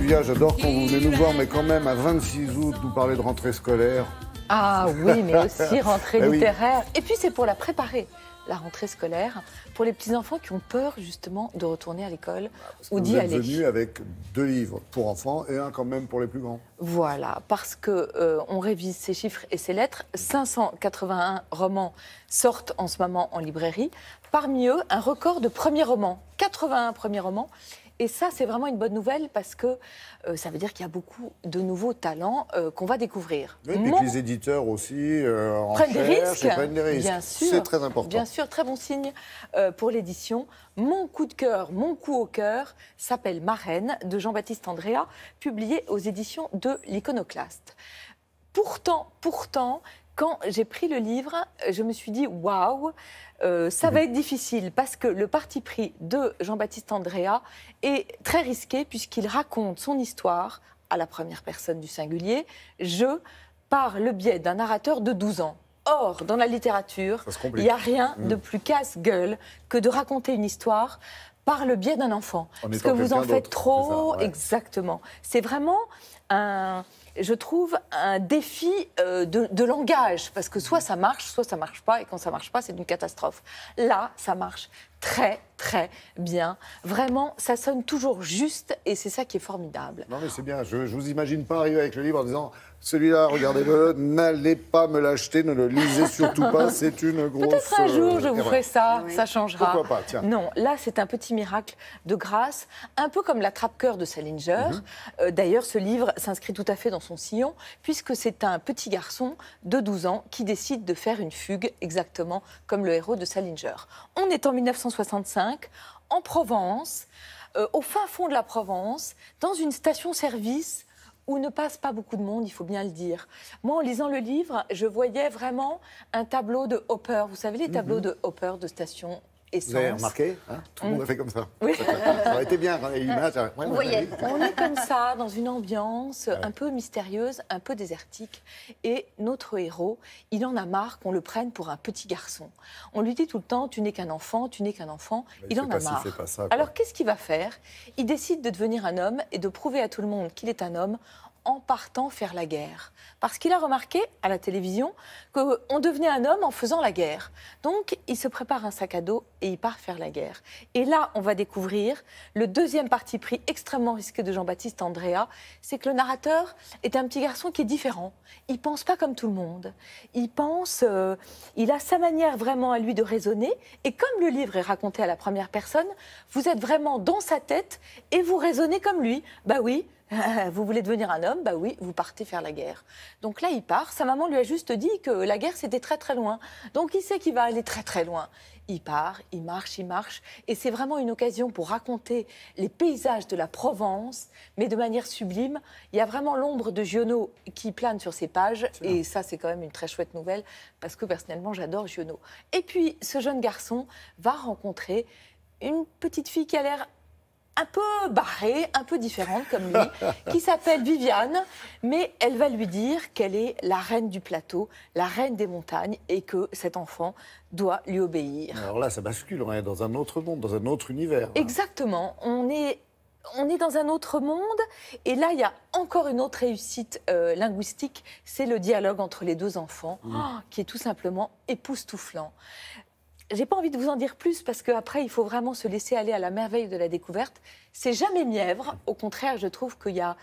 Sylvia, j'adore quand vous venez nous voir, mais quand même, à 26 août, nous parler de rentrée scolaire. Ah oui, mais aussi rentrée Ben oui. littéraire. Et puis c'est pour la préparer, la rentrée scolaire, pour les petits-enfants qui ont peur justement de retourner à l'école ou d'y aller. Vous êtes venu avec 2 livres pour enfants et un quand même pour les plus grands. Voilà, parce que on révise ces chiffres et ces lettres. 581 romans sortent en ce moment en librairie. Parmi eux, un record de premiers romans, 81 premiers romans. Et ça, c'est vraiment une bonne nouvelle parce que ça veut dire qu'il y a beaucoup de nouveaux talents qu'on va découvrir. Oui, et puis que les éditeurs aussi prennent des risques. prennent des risques. Bien sûr. C'est très important. Bien sûr, très bon signe pour l'édition. Mon coup de cœur, mon coup au cœur s'appelle Marraine de Jean-Baptiste Andréa, publié aux éditions de l'Iconoclaste. Pourtant, quand j'ai pris le livre, je me suis dit waouh, ça va être difficile parce que le parti pris de Jean-Baptiste Andréa est très risqué puisqu'il raconte son histoire à la première personne du singulier, je, par le biais d'un narrateur de 12 ans. Or, dans la littérature, il n'y a rien de plus casse-gueule que de raconter une histoire par le biais d'un enfant. Parce que vous en faites trop, ça, ouais. Exactement. C'est vraiment je trouve, un défi de langage. Parce que soit ça marche pas. Et quand ça marche pas, c'est une catastrophe. Là, ça marche très, très bien. Vraiment, ça sonne toujours juste et c'est ça qui est formidable. Non, mais c'est bien. Je ne vous imagine pas arriver avec le livre en disant celui-là, regardez-le, n'allez pas me l'acheter, ne le lisez surtout pas, c'est une grosse. Peut-être un jour, je vous ferai ça, Oui. ça changera. Pourquoi pas, tiens. Non, là, c'est un petit miracle de grâce, un peu comme l'attrape-cœur de Salinger. D'ailleurs, ce livre s'inscrit tout à fait dans son sillon, puisque c'est un petit garçon de 12 ans qui décide de faire une fugue, exactement comme le héros de Salinger. On est en 1965, en Provence, au fin fond de la Provence, dans une station-service où ne passe pas beaucoup de monde, il faut bien le dire. Moi, en lisant le livre, je voyais vraiment un tableau de Hopper. Vous savez, les tableaux de Hopper de station essence. Vous avez remarqué hein, tout le monde a fait comme ça. Oui. Ça aurait été bien quand il y a l'image. Ouais, Vous voyez. On est comme ça, dans une ambiance un peu mystérieuse, un peu désertique. Et notre héros, il en a marre qu'on le prenne pour un petit garçon. On lui dit tout le temps, tu n'es qu'un enfant, tu n'es qu'un enfant. Mais Il en a fait marre. pas ça, quoi. Alors, qu'est-ce qu'il va faire? Il décide de devenir un homme et de prouver à tout le monde qu'il est un homme en partant faire la guerre. Parce qu'il a remarqué à la télévision qu'on devenait un homme en faisant la guerre. Donc, il se prépare un sac à dos et il part faire la guerre. Et là, on va découvrir le deuxième parti pris extrêmement risqué de Jean-Baptiste Andréa, c'est que le narrateur est un petit garçon qui est différent. Il pense pas comme tout le monde. Il pense, il a sa manière vraiment à lui de raisonner. Et comme le livre est raconté à la première personne, vous êtes vraiment dans sa tête et vous raisonnez comme lui. Bah oui. Vous voulez devenir un homme? Bah oui, vous partez faire la guerre. Donc là, il part. Sa maman lui a juste dit que la guerre, c'était très très loin. Donc il sait qu'il va aller très très loin. Il part, il marche. Et c'est vraiment une occasion pour raconter les paysages de la Provence, mais de manière sublime. Il y a vraiment l'ombre de Giono qui plane sur ces pages. Et ça, c'est quand même une très chouette nouvelle, parce que personnellement, j'adore Giono. Et puis, ce jeune garçon va rencontrer une petite fille qui a l'air un peu barrée, un peu différente comme lui, qui s'appelle Viviane, mais elle va lui dire qu'elle est la reine du plateau, la reine des montagnes, et que cet enfant doit lui obéir. Alors là, ça bascule, on est dans un autre monde, dans un autre univers. Là. Exactement, on est dans un autre monde, et là, il y a encore une autre réussite linguistique, c'est le dialogue entre les deux enfants, qui est tout simplement époustouflant. J'ai pas envie de vous en dire plus parce qu'après, il faut vraiment se laisser aller à la merveille de la découverte. C'est jamais mièvre. Au contraire, je trouve qu'il y a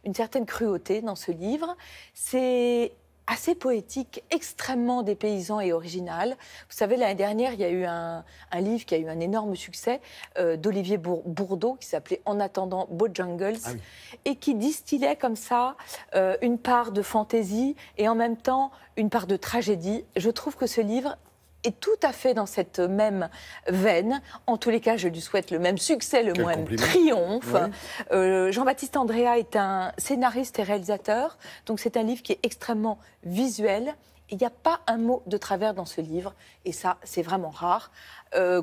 une certaine cruauté dans ce livre. C'est assez poétique, extrêmement dépaysant et original. Vous savez, l'année dernière, il y a eu un livre qui a eu un énorme succès d'Olivier Bourdeau qui s'appelait En attendant Bojangles et qui distillait comme ça une part de fantaisie et en même temps une part de tragédie. Je trouve que ce livre est tout à fait dans cette même veine. En tous les cas, je lui souhaite le même succès, le même triomphe. Oui. Jean-Baptiste Andréa est un scénariste et réalisateur, donc c'est un livre qui est extrêmement visuel. Il n'y a pas un mot de travers dans ce livre, et ça, c'est vraiment rare.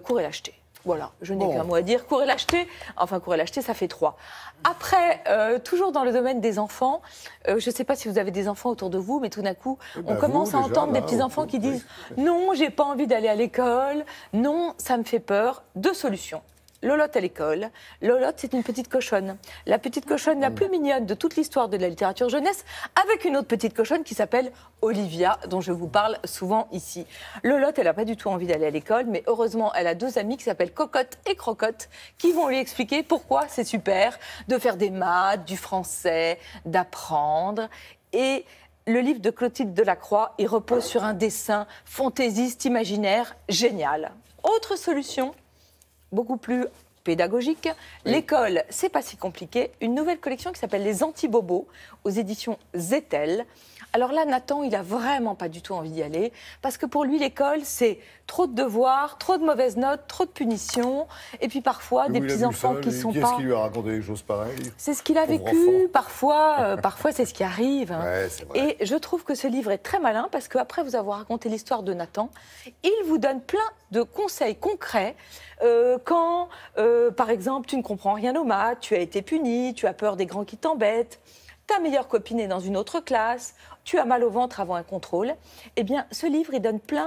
Courez l'acheter. Voilà, je n'ai qu'un mot à dire. Courez l'acheter. Enfin, courez l'acheter, ça fait 3. Après, toujours dans le domaine des enfants, je ne sais pas si vous avez des enfants autour de vous, mais tout d'un coup, on commence à entendre des petits-enfants qui disent « Non, j'ai pas envie d'aller à l'école. Non, ça me fait peur. » Deux solutions. Lolotte à l'école. Lolotte, c'est une petite cochonne. La petite cochonne la plus mignonne de toute l'histoire de la littérature jeunesse, avec une autre petite cochonne qui s'appelle Olivia, dont je vous parle souvent ici. Lolotte, elle n'a pas du tout envie d'aller à l'école, mais heureusement, elle a deux amis qui s'appellent Cocotte et Crocotte, qui vont lui expliquer pourquoi c'est super de faire des maths, du français, d'apprendre. Et le livre de Clotilde Delacroix, il repose sur un dessin fantaisiste, imaginaire, génial. Autre solution, beaucoup plus pédagogique. L'école, c'est pas si compliqué. Une nouvelle collection qui s'appelle Les Anti-Bobos, aux éditions Zetel. Alors là, Nathan, il a vraiment pas du tout envie d'y aller, parce que pour lui, l'école, c'est trop de devoirs, trop de mauvaises notes, trop de punitions, et puis parfois des petits-enfants qui sont pas... Qu'est-ce qui lui a raconté des choses pareilles? C'est ce qu'il a vécu, parfois c'est ce qui arrive. Ouais, c'est vrai. Et je trouve que ce livre est très malin, parce qu'après vous avoir raconté l'histoire de Nathan, il vous donne plein de conseils concrets. Quand, par exemple, tu ne comprends rien aux maths, tu as été puni, tu as peur des grands qui t'embêtent, ta meilleure copine est dans une autre classe, tu as mal au ventre avant un contrôle, eh bien, ce livre, il donne plein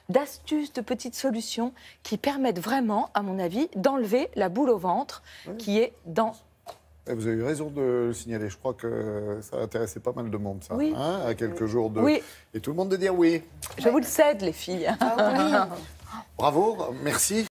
d'astuces, de petites solutions qui permettent vraiment, à mon avis, d'enlever la boule au ventre qui est dans... Et vous avez eu raison de le signaler. Je crois que ça a intéressé pas mal de monde, ça, Oui. hein, à quelques jours de... Oui. Et tout le monde de dire oui. Je vous le cède, les filles. Bravo, merci.